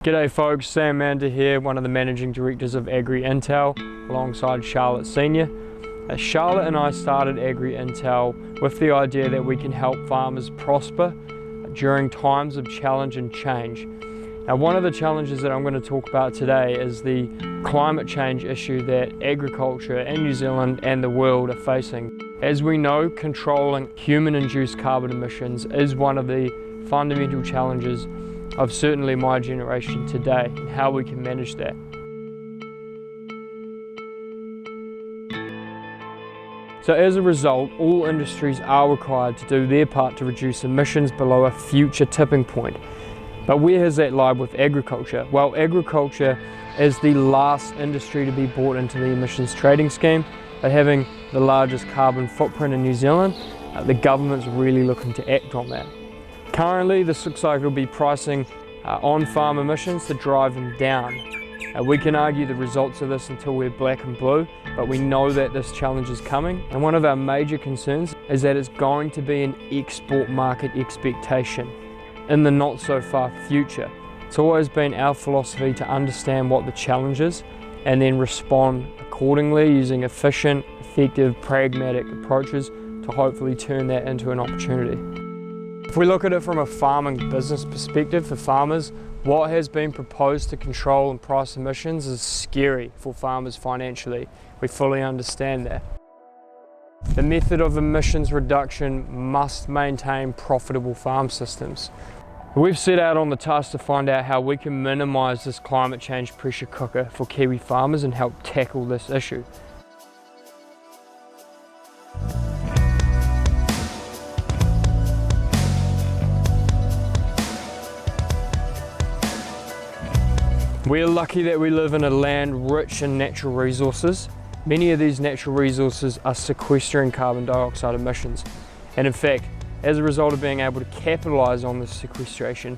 G'day folks, Sam Mander here, one of the managing directors of Agri Intel alongside Charlotte Senior. Charlotte and I started Agri Intel with the idea that we can help farmers prosper during times of challenge and change. Now, one of the challenges that I'm going to talk about today is the climate change issue that agriculture in New Zealand and the world are facing. As we know, controlling human-induced carbon emissions is one of the fundamental challenges of certainly my generation today, and how we can manage that. So as a result, all industries are required to do their part to reduce emissions below a future tipping point. But where has that lied with agriculture? Well, agriculture is the last industry to be brought into the emissions trading scheme, but having the largest carbon footprint in New Zealand, the government's really looking to act on that. Currently, this looks like it'll be pricing on-farm emissions to drive them down. We can argue the results of this until we're black and blue, but we know that this challenge is coming. And one of our major concerns is that it's going to be an export market expectation in the not so far future. It's always been our philosophy to understand what the challenge is and then respond accordingly using efficient, effective, pragmatic approaches to hopefully turn that into an opportunity. If we look at it from a farming business perspective for farmers, what has been proposed to control and price emissions is scary for farmers financially. We fully understand that. The method of emissions reduction must maintain profitable farm systems. We've set out on the task to find out how we can minimise this climate change pressure cooker for Kiwi farmers and help tackle this issue. We're lucky that we live in a land rich in natural resources. Many of these natural resources are sequestering carbon dioxide emissions. And in fact, as a result of being able to capitalise on this sequestration,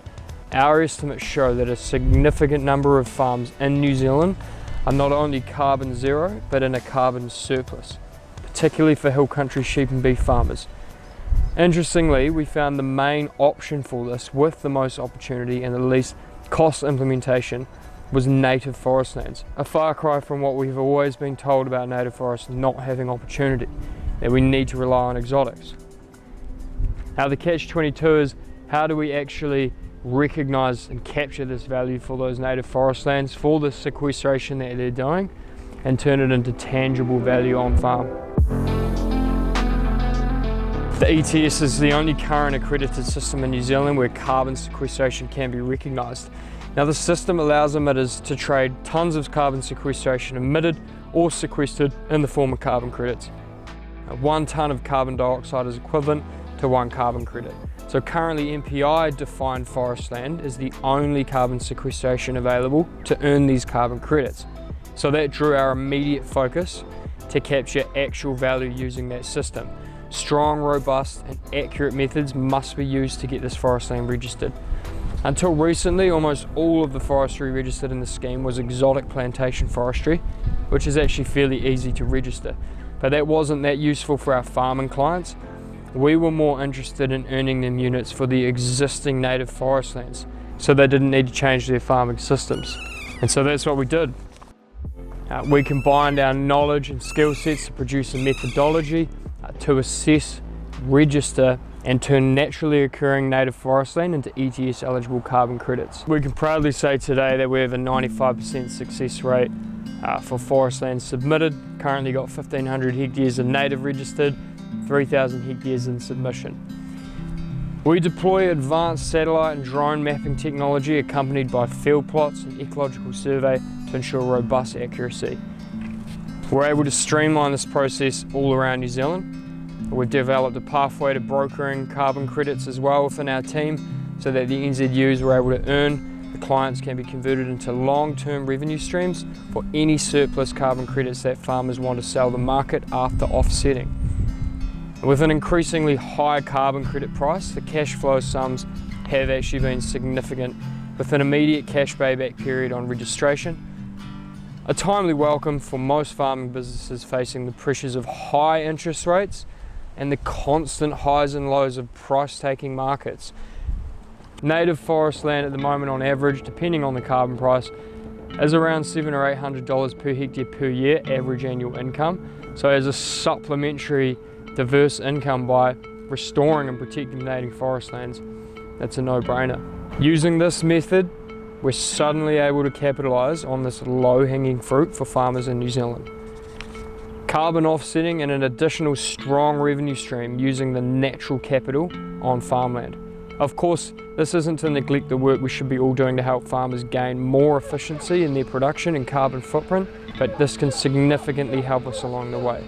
our estimates show that a significant number of farms in New Zealand are not only carbon zero, but in a carbon surplus, particularly for hill country sheep and beef farmers. Interestingly, we found the main option for this with the most opportunity and the least cost implementation was native forest lands, a far cry from what we've always been told about native forests not having opportunity, that we need to rely on exotics. Now the catch-22 is, how do we actually recognise and capture this value for those native forest lands, for the sequestration that they're doing, and turn it into tangible value on farm? The ETS is the only current accredited system in New Zealand where carbon sequestration can be recognised. Now the system allows emitters to trade tonnes of carbon sequestration emitted or sequestered in the form of carbon credits. 1 tonne of carbon dioxide is equivalent to 1 carbon credit. So currently MPI defined forest land is the only carbon sequestration available to earn these carbon credits. So that drew our immediate focus to capture actual value using that system. Strong, robust and accurate methods must be used to get this forest land registered. Until recently, almost all of the forestry registered in the scheme was exotic plantation forestry, which is actually fairly easy to register. But that wasn't that useful for our farming clients. We were more interested in earning them units for the existing native forest lands, so they didn't need to change their farming systems. And so that's what we did. We combined our knowledge and skill sets to produce a methodology to assess, register and turn naturally occurring native forest land into ETS eligible carbon credits. We can proudly say today that we have a 95% success rate for forest land submitted. Currently got 1,500 hectares of native registered, 3,000 hectares in submission. We deploy advanced satellite and drone mapping technology accompanied by field plots and ecological survey to ensure robust accuracy. We're able to streamline this process all around New Zealand. We've developed a pathway to brokering carbon credits as well within our team, so that the NZUs we're able to earn, the clients can be converted into long-term revenue streams for any surplus carbon credits that farmers want to sell the market after offsetting. With an increasingly high carbon credit price, the cash flow sums have actually been significant, with an immediate cash payback period on registration. A timely welcome for most farming businesses facing the pressures of high interest rates and the constant highs and lows of price-taking markets. Native forest land at the moment on average, depending on the carbon price, is around $700 or $800 per hectare per year, average annual income. So as a supplementary diverse income by restoring and protecting native forest lands, that's a no-brainer. Using this method, we're suddenly able to capitalise on this low-hanging fruit for farmers in New Zealand. Carbon offsetting and an additional strong revenue stream using the natural capital on farmland. Of course, this isn't to neglect the work we should be all doing to help farmers gain more efficiency in their production and carbon footprint, but this can significantly help us along the way.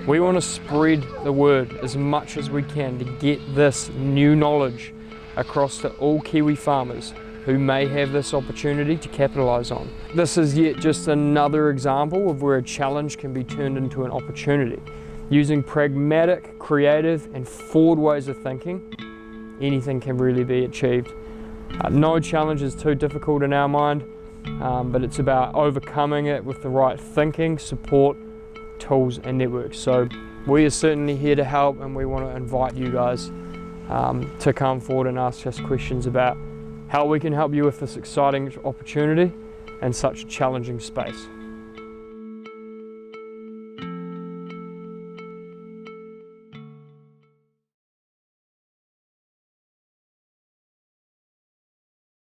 We want to spread the word as much as we can to get this new knowledge across to all Kiwi farmers who may have this opportunity to capitalise on. This is yet just another example of where a challenge can be turned into an opportunity. Using pragmatic, creative and forward ways of thinking, anything can really be achieved. No challenge is too difficult in our mind, but it's about overcoming it with the right thinking, support, tools and networks. So we are certainly here to help, and we want to invite you guys to come forward and ask us questions about how we can help you with this exciting opportunity and such a challenging space.